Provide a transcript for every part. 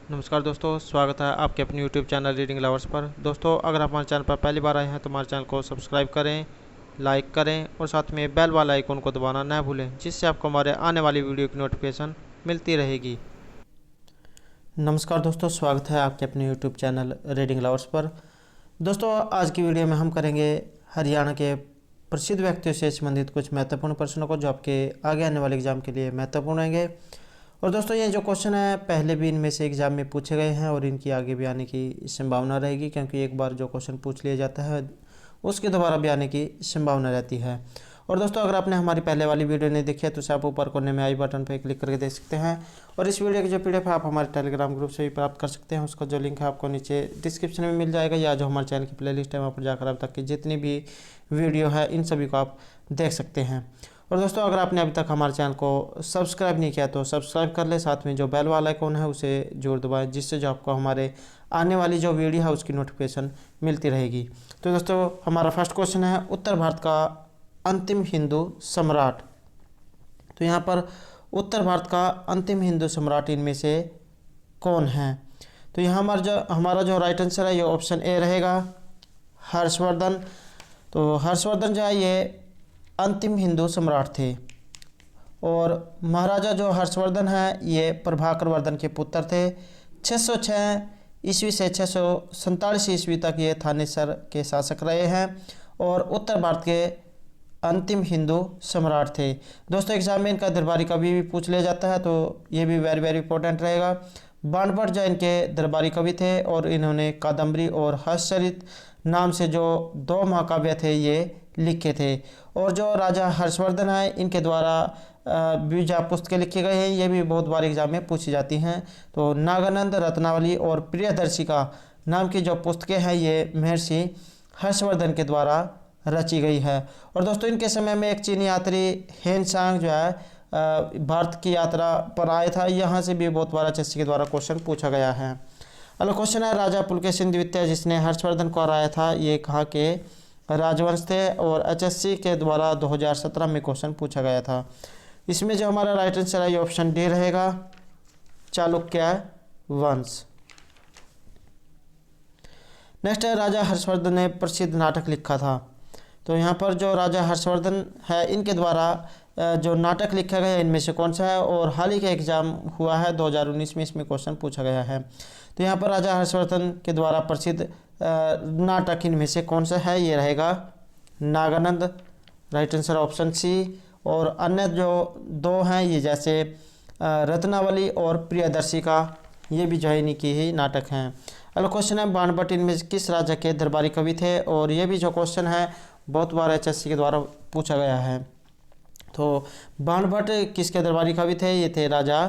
नमस्कार दोस्तों, स्वागत है आपके अपने यूट्यूब चैनल रीडिंग लवर्स पर। दोस्तों, अगर आप हमारे चैनल पर पहली बार आए हैं तो हमारे चैनल को सब्सक्राइब करें, लाइक करें और साथ में बेल वाला आइकन को दबाना ना भूलें, जिससे आपको हमारे आने वाली वीडियो की नोटिफिकेशन मिलती रहेगी। नमस्कार दोस्तों, स्वागत है आपके अपने यूट्यूब चैनल रीडिंग लवर्स पर। दोस्तों, आज की वीडियो में हम करेंगे हरियाणा के प्रसिद्ध व्यक्तियों से संबंधित कुछ महत्वपूर्ण प्रश्नों को, जो आपके आगे आने वाले एग्जाम के लिए महत्वपूर्ण रहेंगे। और दोस्तों, ये जो क्वेश्चन है पहले भी इनमें से एग्जाम में पूछे गए हैं और इनकी आगे भी आने की संभावना रहेगी, क्योंकि एक बार जो क्वेश्चन पूछ लिया जाता है उसके दोबारा भी आने की संभावना रहती है। और दोस्तों, अगर आपने हमारी पहले वाली वीडियो नहीं देखी है तो उसे आप ऊपर कोने में आई बटन पर क्लिक करके देख सकते हैं। और इस वीडियो की जो पीडीएफ है आप हमारे टेलीग्राम ग्रुप से भी प्राप्त कर सकते हैं। उसका जो लिंक है आपको नीचे डिस्क्रिप्शन में मिल जाएगा, या जो हमारे चैनल की प्लेलिस्ट है वहाँ पर जाकर अब तक की जितनी भी वीडियो है इन सभी को आप देख सकते हैं। और दोस्तों, अगर आपने अभी तक हमारे चैनल को सब्सक्राइब नहीं किया तो सब्सक्राइब कर ले, साथ में जो बेल वाला आइकन है उसे जरूर दबाएं, जिससे जो आपको हमारे आने वाली जो वीडियो है उसकी नोटिफिकेशन मिलती रहेगी। तो दोस्तों, हमारा फर्स्ट क्वेश्चन है, उत्तर भारत का अंतिम हिंदू सम्राट। तो यहाँ पर उत्तर भारत का अंतिम हिंदू सम्राट इनमें से कौन है? तो यहाँ हमारा जो राइट आंसर है ये ऑप्शन ए रहेगा, हर्षवर्धन। तो हर्षवर्धन जो है ये अंतिम हिंदू सम्राट थे। और महाराजा जो हर्षवर्धन है ये प्रभाकर वर्धन के पुत्र थे। 606 ईस्वी से 647 ईस्वी तक ये थानेसर के शासक रहे हैं और उत्तर भारत के अंतिम हिंदू सम्राट थे। दोस्तों, एग्जाम में इनका दरबारी कवि भी पूछ लिया जाता है, तो ये भी वेरी वेरी इंपॉर्टेंट रहेगा। बाणभट्ट जो इनके दरबारी कवि थे और इन्होंने कादम्बरी और हर्षचरित नाम से जो 2 महाकाव्य थे ये लिखे थे। और जो राजा हर्षवर्धन है इनके द्वारा भी जो पुस्तकें लिखे गए हैं ये भी बहुत बार एग्जाम में पूछी जाती हैं। तो नागानंद, रत्नावली और प्रियदर्शिका नाम की जो पुस्तकें हैं ये महर्षि हर्षवर्धन के द्वारा रची गई है। और दोस्तों, इनके समय में एक चीनी यात्री हेनसांग जो है भारत की यात्रा पर आया था। यहाँ से भी बहुत बार एचएससी के द्वारा क्वेश्चन पूछा गया है। अगला क्वेश्चन है, राजा पुलकेशिन द्वितीय जिसने हर्षवर्धन को हराया था ये कहाँ के राजवंश थे? और एचएससी के द्वारा 2017 में क्वेश्चन पूछा गया था। इसमें जो हमारा राइट आंसर है ये ऑप्शन डी रहेगा, चालुक्य वंश। नेक्स्ट है, राजा हर्षवर्धन ने प्रसिद्ध नाटक लिखा था। तो यहाँ पर जो राजा हर्षवर्धन है इनके द्वारा जो नाटक लिखा गया है इनमें से कौन सा है? और हाल ही का एग्जाम हुआ है 2019 में, इसमें क्वेश्चन पूछा गया है। तो यहाँ पर राजा हर्षवर्धन के द्वारा प्रसिद्ध नाटक इनमें से कौन सा है? ये रहेगा Nagananda, right answer option C. और अन्य जो 2 हैं ये जैसे रत्नावली और प्रियदर्शिका, ये भी जो है इन्हीं की ही नाटक हैं। अगला क्वेश्चन है, बाणभट्ट इनमें किस राजा के दरबारी कवि थे? और ये भी जो क्वेश्चन है बहुत बार एचएससी के द्वारा पूछा गया है। तो बाणभट्ट किसके दरबारी कवि थे? ये थे राजा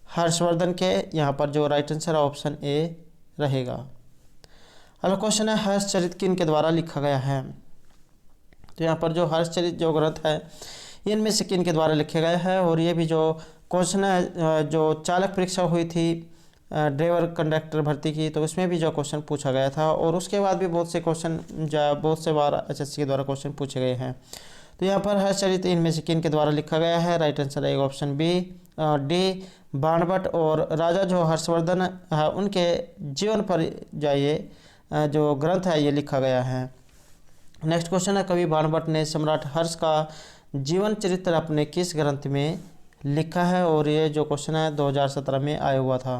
हर्षवर्धन के। यहाँ पर जो राइट आंसर है ऑप्शन ए रहेगा। अगला क्वेश्चन है, हर्षचरित किन के द्वारा लिखा गया है? तो यहाँ पर जो हर्षचरित जो ग्रंथ है इनमें से किन के द्वारा लिखे गए हैं? और ये भी जो क्वेश्चन है जो चालक परीक्षा हुई थी ड्राइवर कंडक्टर भर्ती की, तो उसमें भी जो क्वेश्चन पूछा गया था। और उसके बाद भी बहुत से क्वेश्चन बहुत से बार एचएससी के द्वारा क्वेश्चन पूछे गए हैं। तो यहाँ पर हर्षचरित इनमें से किन के द्वारा लिखा गया है? राइट आंसर है ऑप्शन बी, डी, बाणभट्ट। और राजा जो हर्षवर्धन है उनके जीवन पर जाइए जो ग्रंथ है ये लिखा गया है। नेक्स्ट क्वेश्चन है, कवि बाणभट्ट ने सम्राट हर्ष का जीवन चरित्र अपने किस ग्रंथ में लिखा है? और ये जो क्वेश्चन है 2017 में आया हुआ था।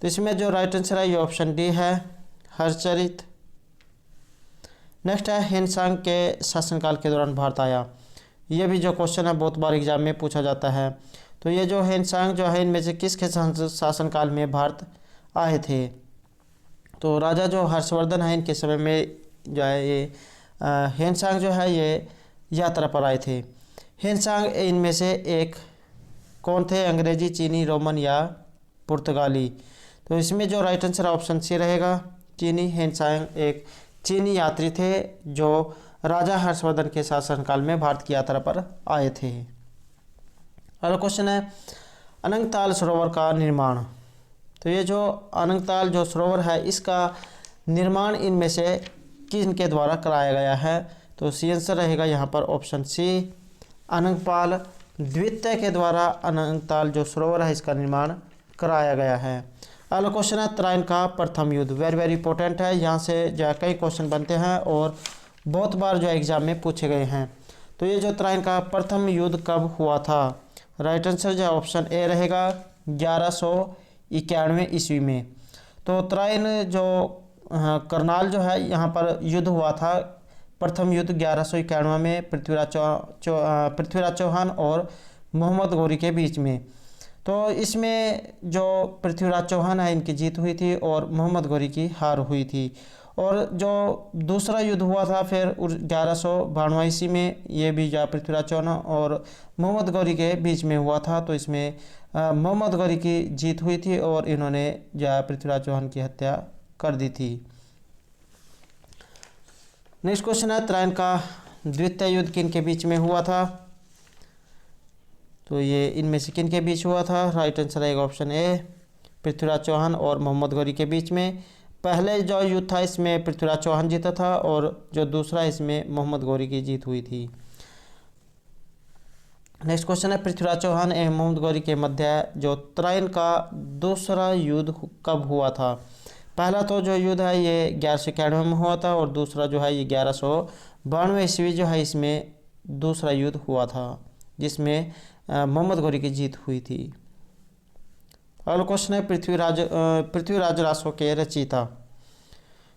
तो इसमें जो राइट आंसर है ये ऑप्शन डी है, हर्षचरित। नेक्स्ट है, हेनसांग के शासनकाल के दौरान भारत आया। ये भी जो क्वेश्चन है बहुत बार एग्जाम में पूछा जाता है। तो ये जो हेनसांग जो है इनमें से किसके शासनकाल में भारत आए थे? तो राजा जो हर्षवर्धन है इनके समय में जो है ये हेनसांग जो है ये यात्रा पर आए थे। हेनसांग इनमें से एक कौन थे? अंग्रेजी, चीनी, रोमन या पुर्तगाली? तो इसमें जो राइट आंसर ऑप्शन सी रहेगा, चीनी। हेनसांग एक चीनी यात्री थे जो राजा हर्षवर्धन के शासनकाल में भारत की यात्रा पर आए थे। अगला क्वेश्चन है, अनंगताल सरोवर का निर्माण। तो ये जो अनंगताल जो सरोवर है इसका निर्माण इनमें से किनके द्वारा कराया गया है? तो सी आंसर रहेगा यहाँ पर ऑप्शन सी, अनंगपाल द्वितीय के द्वारा अनंगताल जो सरोवर है इसका निर्माण कराया गया है। अगला क्वेश्चन है तराइन का प्रथम युद्ध, वेरी वेरी इंपॉर्टेंट है, यहाँ से जो है कई क्वेश्चन बनते हैं और बहुत बार जो है एग्जाम में पूछे गए हैं। तो ये जो तराइन का प्रथम युद्ध कब हुआ था, राइट आंसर जो है ऑप्शन ए रहेगा 1191 ईस्वी में। तो तराइन जो करनाल जो है यहाँ पर युद्ध हुआ था, प्रथम युद्ध 1191 में पृथ्वीराज चौहान और मोहम्मद गौरी के बीच में। तो इसमें जो पृथ्वीराज चौहान है इनकी जीत हुई थी और मोहम्मद गौरी की हार हुई थी। और जो दूसरा युद्ध हुआ था फिर 1192 ईस्वी में, ये भी जो पृथ्वीराज चौहान और मोहम्मद गौरी के बीच में हुआ था। तो इसमें मोहम्मद गौरी की जीत हुई थी और इन्होंने जो पृथ्वीराज चौहान की हत्या कर दी थी। नेक्स्ट क्वेश्चन है तराइन का द्वितीय युद्ध किन के बीच में हुआ था, तो ये इनमें से किन के बीच हुआ था, राइट आंसर रहेगा ऑप्शन ए पृथ्वीराज चौहान और मोहम्मद गौरी के बीच में। पहले जो युद्ध था इसमें पृथ्वीराज चौहान जीता था और जो दूसरा इसमें मोहम्मद गौरी की जीत हुई थी। नेक्स्ट क्वेश्चन है पृथ्वीराज चौहान एवं मोहम्मद गौरी के मध्य जो तराइन का दूसरा युद्ध कब हुआ था। पहला तो जो युद्ध है ये 1191 में हुआ था और दूसरा जो है ये 1192 ईस्वी जो है इसमें दूसरा युद्ध हुआ था जिसमें मोहम्मद गौरी की जीत हुई थी। अगला क्वेश्चन है पृथ्वीराज रासो के रचयिता।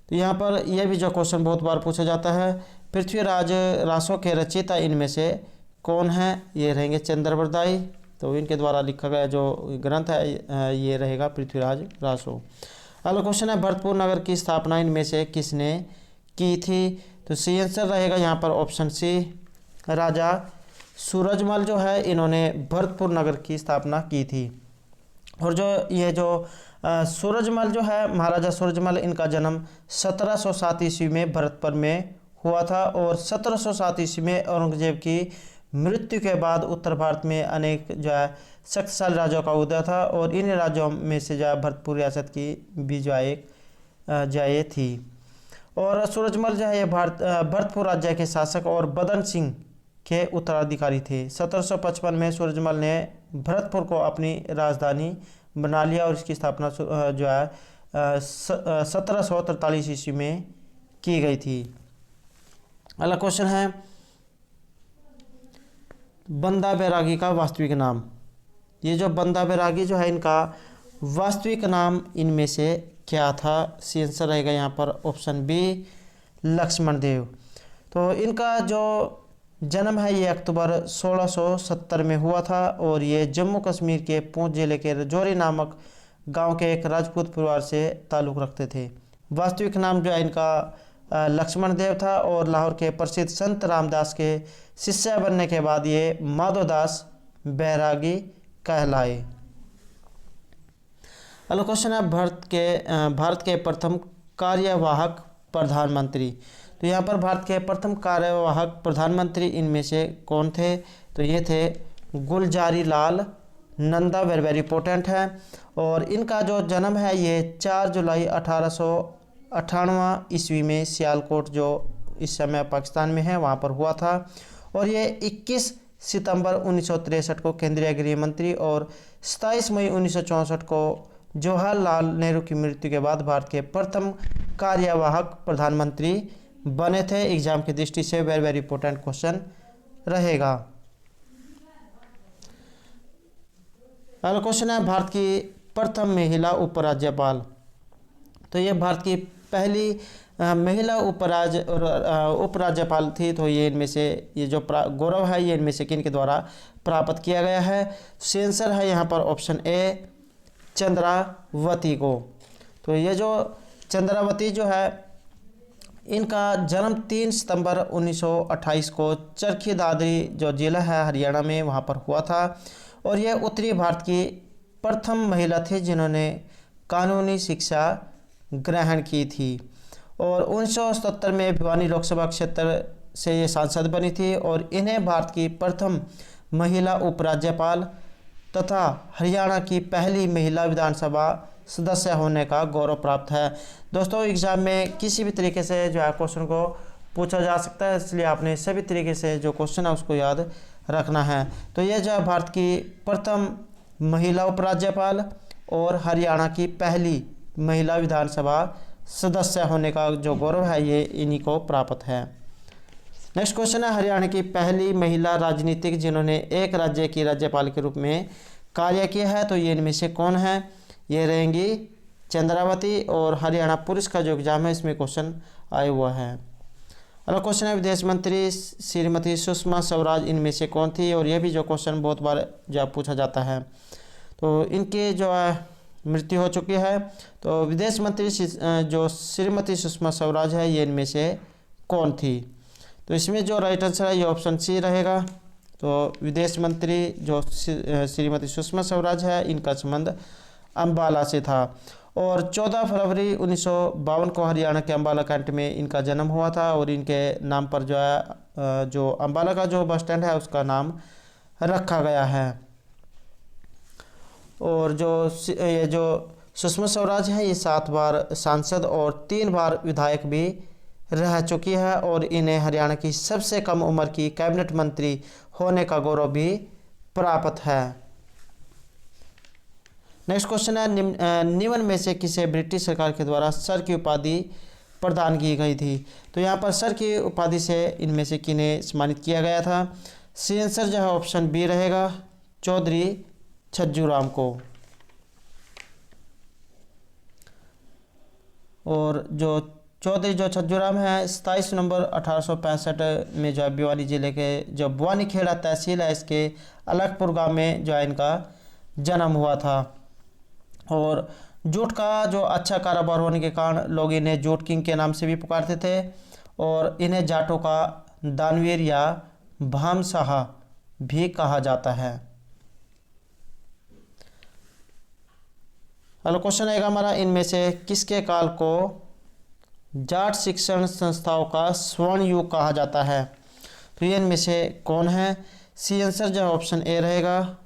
तो यहाँ पर यह भी जो क्वेश्चन बहुत बार पूछा जाता है, पृथ्वीराज रासो के रचयिता इनमें से कौन है, ये रहेंगे चंद्रवरदाई। तो इनके द्वारा लिखा गया जो ग्रंथ है ये रहेगा पृथ्वीराज रासो। अगला क्वेश्चन है भरतपुर नगर की स्थापना इनमें से किसने की थी, तो सी आंसर रहेगा यहाँ पर ऑप्शन सी राजा सूरजमल जो है इन्होंने भरतपुर नगर की स्थापना की थी। और जो सूरजमल जो है महाराजा सूरजमल, इनका जन्म 1707 ईस्वी में भरतपुर में हुआ था और 1707 ईस्वी में औरंगजेब की मृत्यु के बाद उत्तर भारत में अनेक जो है शक्तिशाली राजाओं का उदय था और इन राज्यों में से जो है भरतपुर रियासत की भी जो है एक जय थी। और सूरजमल जो है ये भरतपुर राज्य के शासक और बदन सिंह के उत्तराधिकारी थे। 1755 में सूरजमल ने भरतपुर को अपनी राजधानी बना लिया और इसकी स्थापना जो है 1743 ईस्वी में की गई थी। अगला क्वेश्चन है बंदा बैरागी का वास्तविक नाम। ये जो बंदा बैरागी जो है इनका वास्तविक नाम इनमें से क्या था, सी आंसर रहेगा यहाँ पर ऑप्शन बी लक्ष्मण देव। तो इनका जो जन्म है ये अक्टूबर 1670 में हुआ था और ये जम्मू कश्मीर के पूंछ जिले के रजौरी नामक गांव के एक राजपूत परिवार से ताल्लुक़ रखते थे। वास्तविक नाम जो है इनका लक्ष्मण देव था और लाहौर के प्रसिद्ध संत रामदास के शिष्य बनने के बाद ये माधोदास बैरागी कहलाए। अगला क्वेश्चन है भारत के प्रथम कार्यवाहक प्रधानमंत्री। तो यहाँ पर भारत के प्रथम कार्यवाहक प्रधानमंत्री इनमें से कौन थे, तो ये थे Gulzari Lal Nanda, very very important है। और इनका जो जन्म है ये 4 जुलाई 1898 ईस्वी में सियालकोट जो इस समय पाकिस्तान में है वहाँ पर हुआ था। और ये 21 सितंबर 1963 को केंद्रीय गृह मंत्री और 27 मई 1964 को जवाहरलाल नेहरू की मृत्यु के बाद भारत के प्रथम कार्यवाहक प्रधानमंत्री बने थे। एग्जाम की दृष्टि से वेरी वेरी इंपॉर्टेंट क्वेश्चन रहेगा। अगला क्वेश्चन है भारत की प्रथम महिला उपराज्यपाल। तो ये भारत की पहली महिला उपराज्यपाल थी। तो ये इनमें से ये जो गौरव है ये इनमें से किन के द्वारा प्राप्त किया गया है, आंसर है यहाँ पर ऑप्शन ए चंद्रावती को। तो ये जो चंद्रावती जो है इनका जन्म 3 सितंबर 1928 को चरखी दादरी जो जिला है हरियाणा में वहाँ पर हुआ था। और यह उत्तरी भारत की प्रथम महिला थी जिन्होंने कानूनी शिक्षा ग्रहण की थी। और 1977 में भिवानी लोकसभा क्षेत्र से ये सांसद बनी थी और इन्हें भारत की प्रथम महिला उपराज्यपाल तथा हरियाणा की पहली महिला विधानसभा सदस्य होने का गौरव प्राप्त है। दोस्तों एग्जाम में किसी भी तरीके से जो है क्वेश्चन को पूछा जा सकता है, इसलिए आपने सभी तरीके से जो क्वेश्चन है उसको याद रखना है। तो ये जो है भारत की प्रथम महिला उपराज्यपाल और हरियाणा की पहली महिला विधानसभा सदस्य होने का जो गौरव है ये इन्हीं को प्राप्त है। नेक्स्ट क्वेश्चन है, हरियाणा की पहली महिला राजनीतिक जिन्होंने एक राज्य की राज्यपाल के रूप में कार्य किया है, तो ये इनमें से कौन है? ये रहेंगी चंद्रावती। और हरियाणा पुलिस का जो एग्जाम है इसमें क्वेश्चन आया हुआ है। अगला क्वेश्चन है, विदेश मंत्री श्रीमती सुषमा स्वराज इनमें से कौन थी? और ये भी जो क्वेश्चन बहुत बार जो पूछा जाता है, तो इनकी जो है मृत्यु हो चुकी है। तो विदेश मंत्री जो श्रीमती सुषमा स्वराज है ये इनमें से कौन थी? तो इसमें जो राइट आंसर है ये ऑप्शन सी रहेगा। तो विदेश मंत्री जो श्रीमती सुषमा स्वराज है इनका संबंध अम्बाला से था। और 14 फरवरी 1952 को हरियाणा के अम्बाला कैंट में इनका जन्म हुआ था। और इनके नाम पर जो है जो अम्बाला का जो बस स्टैंड है उसका नाम रखा गया है। और ये जो सुषमा स्वराज है ये 7 बार सांसद और 3 बार विधायक भी रह चुकी है। और इन्हें हरियाणा की सबसे कम उम्र की कैबिनेट मंत्री होने का गौरव भी प्राप्त है। नेक्स्ट क्वेश्चन है, निम्न में से किसे ब्रिटिश सरकार के द्वारा सर की उपाधि प्रदान की गई थी? तो यहाँ पर सर की उपाधि से इनमें से किन्हें सम्मानित किया गया था? सी आंसर जो है ऑप्शन बी रहेगा, चौधरी छज्जूराम को। और जो चौधरी जो छज्जूराम है 27 नवंबर 1865 में जो है भिवानी जिले के जो बुआनीखेड़ा तहसील है इसके अलगपुर गांव में जो है इनका जन्म हुआ था। और जूट का जो अच्छा कारोबार होने के कारण लोग इन्हें जूट किंग के नाम से भी पुकारते थे। और इन्हें जाटों का दानवीर या भामशाह भी कहा जाता है। अगला क्वेश्चन आएगा हमारा, इनमें से किसके काल को जाट शिक्षण संस्थाओं का स्वर्ण युग कहा जाता है? तो ये इनमें से कौन है? सी आंसर जो ऑप्शन ए रहेगा,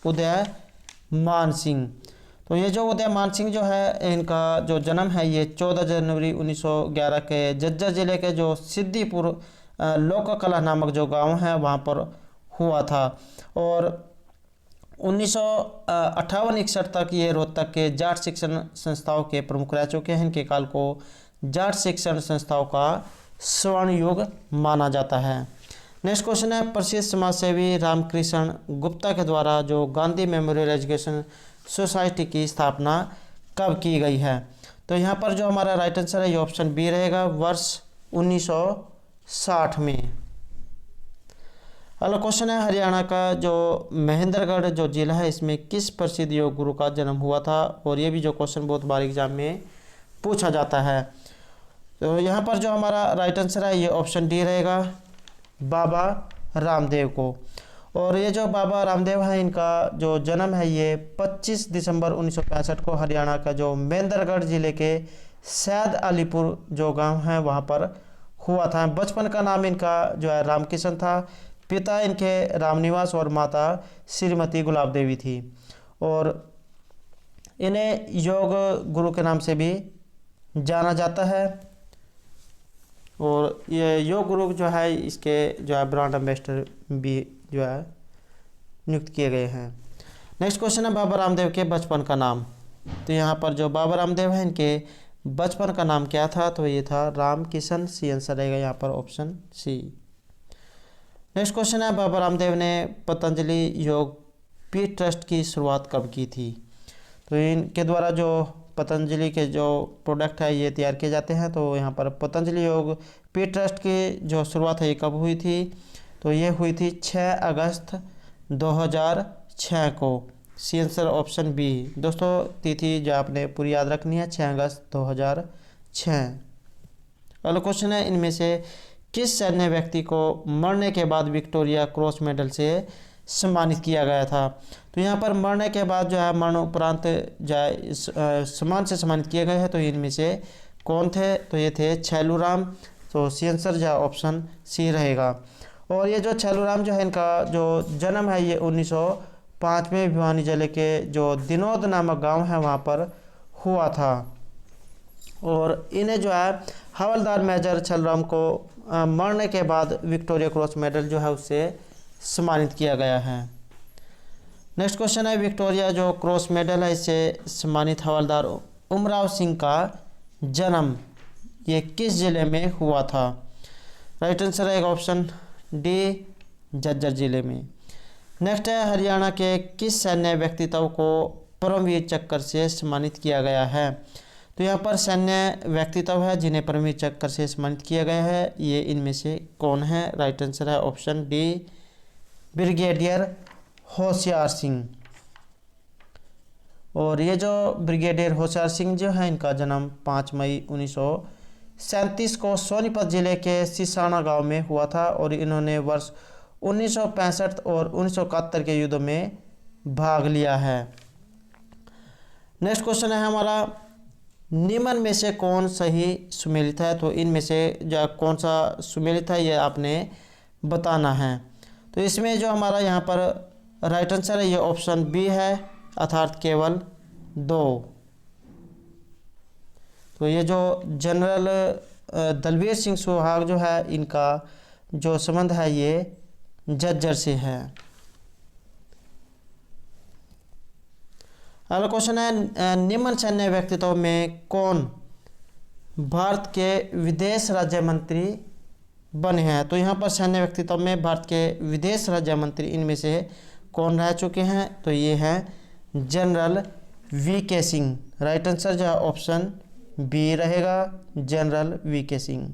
उदयमान सिंह। तो ये जो उदयमान सिंह जो है इनका जो जन्म है ये 14 जनवरी 1911 के झज्जर जिले के जो सिद्दीपुर लोक कला नामक जो गांव है वहाँ पर हुआ था। और 1958-61 तक ये रोहतक के जाट शिक्षण संस्थाओं के प्रमुख रह चुके हैं। इनके काल को जाट शिक्षण संस्थाओं का स्वर्ण युग माना जाता है। नेक्स्ट क्वेश्चन है, प्रसिद्ध समाजसेवी रामकृष्ण गुप्ता के द्वारा जो गांधी मेमोरियल एजुकेशन सोसाइटी की स्थापना कब की गई है? तो यहाँ पर जो हमारा राइट आंसर है ये ऑप्शन बी रहेगा, वर्ष 1960 में। अगला क्वेश्चन है, हरियाणा का जो महेंद्रगढ़ जो जिला है इसमें किस प्रसिद्ध योग गुरु का जन्म हुआ था? और ये भी जो क्वेश्चन बहुत बार एग्जाम में पूछा जाता है। तो यहाँ पर जो हमारा राइट आंसर है ये ऑप्शन डी रहेगा, बाबा रामदेव को। और ये जो बाबा रामदेव है इनका जो जन्म है ये 25 दिसंबर 1965 को हरियाणा का जो महेंद्रगढ़ जिले के सैद अलीपुर जो गांव है वहाँ पर हुआ था। बचपन का नाम इनका जो है रामकिशन था। पिता इनके रामनिवास और माता श्रीमती गुलाब देवी थी। और इन्हें योग गुरु के नाम से भी जाना जाता है। और ये योग गुरु जो है इसके जो है ब्रांड एम्बेसडर भी जो है नियुक्त किए गए हैं। नेक्स्ट क्वेश्चन है, बाबा रामदेव के बचपन का नाम। तो यहाँ पर जो बाबा रामदेव हैं इनके बचपन का नाम क्या था? तो ये था रामकिशन। सी आंसर रहेगा यहाँ पर ऑप्शन सी। नेक्स्ट क्वेश्चन है, बाबा रामदेव ने पतंजलि योग पीठ ट्रस्ट की शुरुआत कब की थी? तो इनके द्वारा जो पतंजलि के जो प्रोडक्ट है ये तैयार किए जाते हैं। तो यहाँ पर पतंजलि योग पीठ ट्रस्ट की जो शुरुआत है ये कब हुई थी? तो ये हुई थी 6 अगस्त 2006 को। C answer option B. दोस्तों तिथि जो आपने पूरी याद रखनी है, 6 अगस्त 2006। अगला क्वेश्चन है, इनमें से किस सैन्य व्यक्ति को मरने के बाद विक्टोरिया क्रॉस मेडल से सम्मानित किया गया था? तो यहाँ पर मरने के बाद जो है मरणोपरांत जो है सम्मान से सम्मानित किए गए हैं। तो इनमें से कौन थे? तो ये थे छैलूराम। तो सी आंसर जो है ऑप्शन सी रहेगा। और ये जो छैलूराम जो है इनका जो जन्म है ये 1905 में भिवानी जिले के जो दिनोद नामक गांव है वहाँ पर हुआ था। और इन्हें जो है हवलदार मेजर छैलूराम को मरने के बाद विक्टोरिया क्रॉस मेडल जो है उससे सम्मानित किया गया है। नेक्स्ट क्वेश्चन है विक्टोरिया जो क्रॉस मेडल है इससे सम्मानित हवलदार उमराव सिंह का जन्म ये किस जिले में हुआ था? राइट आंसर है ऑप्शन डी झज्जर जिले में। नेक्स्ट है हरियाणा के किस सैन्य व्यक्तित्व को परमवीर चक्र से सम्मानित किया गया है? तो यहाँ पर सैन्य व्यक्तित्व है जिन्हें परमवीर चक्र से सम्मानित किया गया है, ये इनमें से कौन है? राइट आंसर है option D brigadier Hoshiyar Singh. और ये जो ब्रिगेडियर होशियार सिंह जो है इनका जन्म 5 मई 1937 को सोनीपत जिले के सिसाना गांव में हुआ था और इन्होंने वर्ष 1965 और 1971 के युद्ध में भाग लिया है। नेक्स्ट क्वेश्चन है हमारा निम्न में से कौन सही सुमेलित है? तो इनमें से जो कौन सा सुमेलित है ये आपने बताना है। तो इसमें जो हमारा यहाँ पर राइट आंसर है ये ऑप्शन बी है अर्थात केवल 2। तो ये जो जनरल दलवीर सिंह सुहाग जो है इनका जो संबंध है ये झज्जर से है। अगला क्वेश्चन है निम्न सैन्य व्यक्तित्व में कौन भारत के विदेश राज्य मंत्री बने हैं? तो यहाँ पर सैन्य व्यक्तित्व में भारत के विदेश राज्य मंत्री इनमें से कौन रह चुके हैं? तो ये हैं general VK. Singh. Right answer जो है ऑप्शन बी रहेगा जनरल वी.के. सिंह।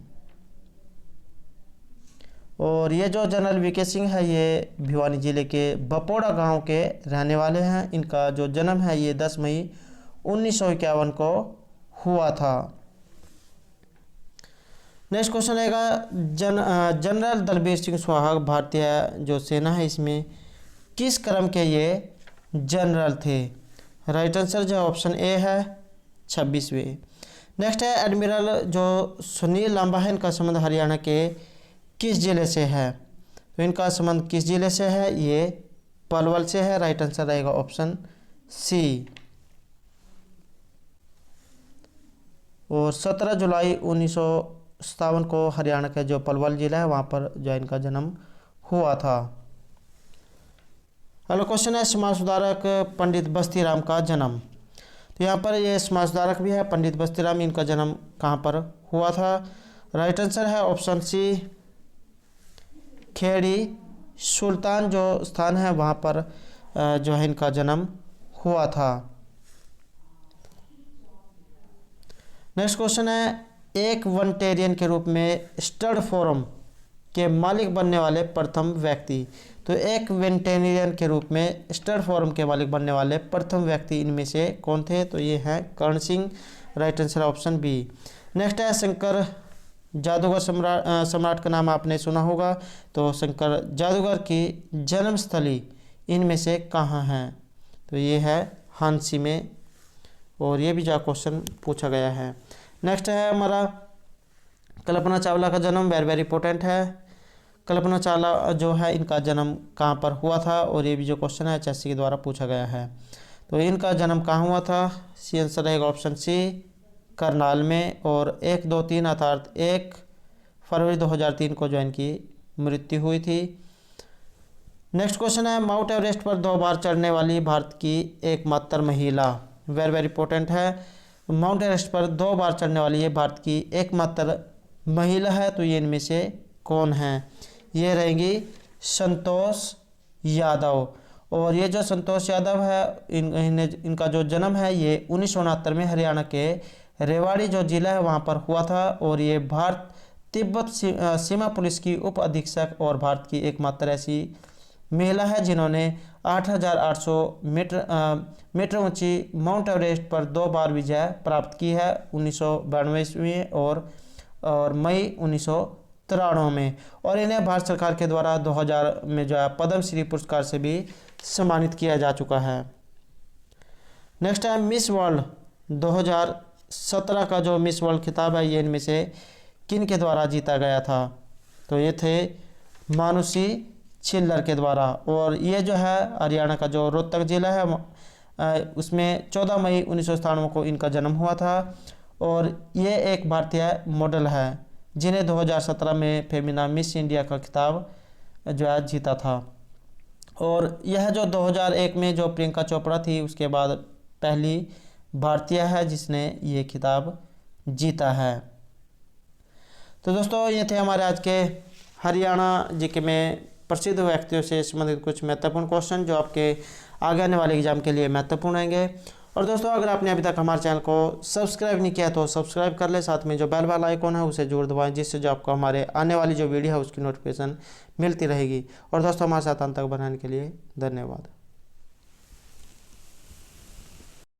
और ये जो जनरल वी.के. सिंह है ये भिवानी जिले के बपोड़ा गांव के रहने वाले हैं। इनका जो जन्म है ये 10 मई 1951 को हुआ था। नेक्स्ट क्वेश्चन रहेगा जनरल दलबीर सिंह सुहाग भारतीय जो सेना है इसमें किस क्रम के ये जनरल थे? राइट आंसर जो ऑप्शन ए है 26वें। नेक्स्ट है एडमिरल जो सुनील लांबा है इनका संबंध हरियाणा के किस जिले से है? तो इनका संबंध किस जिले से है? ये पलवल से है। राइट आंसर रहेगा ऑप्शन सी। और 17 जुलाई 1957 को हरियाणा का जो पलवल जिला है वहाँ पर जो इनका जन्म हुआ था। अगला क्वेश्चन है समाज सुधारक पंडित बस्तीराम का जन्म। तो यहाँ पर ये समाज सुधारक भी है पंडित बस्तीराम, इनका जन्म कहाँ पर हुआ था? राइट आंसर है ऑप्शन सी खेड़ी सुल्तान जो स्थान है वहाँ पर जो है इनका जन्म हुआ था। नेक्स्ट क्वेश्चन है एक वनटेरियन के रूप में स्टड फोरम के मालिक बनने वाले प्रथम व्यक्ति। तो एक वेंटेरियन के रूप में स्टड फोरम के मालिक बनने वाले प्रथम व्यक्ति इनमें से कौन थे? तो ये हैं Karan Singh. Right answer option B. Next है शंकर जादूगर सम्राट का नाम आपने सुना होगा। तो शंकर जादूगर की जन्मस्थली इनमें से कहाँ है? तो ये है हांसी में। और ये भी जो क्वेश्चन पूछा गया है। नेक्स्ट है हमारा कल्पना चावला का जन्म वेरी वेरी इंपॉर्टेंट है। कल्पना चावला जो है इनका जन्म कहाँ पर हुआ था? और ये भी जो क्वेश्चन है एचएससी के द्वारा पूछा गया है। तो इनका जन्म कहाँ हुआ था? सी आंसर रहेगा ऑप्शन सी करनाल में। और 1, 2, 3 अर्थात 1 फरवरी 2003 को जो इनकी मृत्यु हुई थी। नेक्स्ट क्वेश्चन है माउंट एवरेस्ट पर 2 बार चढ़ने वाली भारत की एकमात्र महिला। वेरी वेरी इंपॉर्टेंट है। माउंट एवरेस्ट पर 2 बार चढ़ने वाली ये भारत की एकमात्र महिला है। तो ये इनमें से कौन है? ये रहेंगी संतोष यादव। और ये जो संतोष यादव है इनका जो जन्म है ये 1969 में हरियाणा के रेवाड़ी जो जिला है वहाँ पर हुआ था। और ये भारत तिब्बत सीमा पुलिस की उप अधीक्षक और भारत की एकमात्र ऐसी महिला है जिन्होंने 8,800 मीटर ऊंची माउंट एवरेस्ट पर 2 बार विजय प्राप्त की है 1992 में और मई 1993 में। और इन्हें भारत सरकार के द्वारा 2000 में जो है पद्म श्री पुरस्कार से भी सम्मानित किया जा चुका है। नेक्स्ट है मिस वर्ल्ड 2017 का जो मिस वर्ल्ड खिताब है ये इनमें से किन के द्वारा जीता गया था? तो ये थे मानुषी छिल्लर के द्वारा। और ये जो है हरियाणा का जो रोहतक जिला है उसमें 14 मई 1997 को इनका जन्म हुआ था। और ये एक भारतीय मॉडल है जिन्हें 2017 में फेमिना मिस इंडिया का खिताब जो है जीता था। और यह जो 2001 में जो प्रियंका चोपड़ा थी उसके बाद पहली भारतीय है जिसने ये खिताब जीता है। तो दोस्तों ये थे हमारे आज के हरियाणा जीके में प्रसिद्ध व्यक्तियों से संबंधित कुछ महत्वपूर्ण क्वेश्चन जो आपके आगे आने वाले एग्जाम के लिए महत्वपूर्ण होंगे। और दोस्तों अगर आपने अभी तक हमारे चैनल को सब्सक्राइब नहीं किया तो सब्सक्राइब कर ले, साथ में जो बेल वाला आइकॉन है उसे जरूर दबाएं जिससे जो आपको हमारे आने वाली जो वीडियो है उसकी नोटिफिकेशन मिलती रहेगी। और दोस्तों हमारे साथ अंत तक बनाने के लिए धन्यवाद।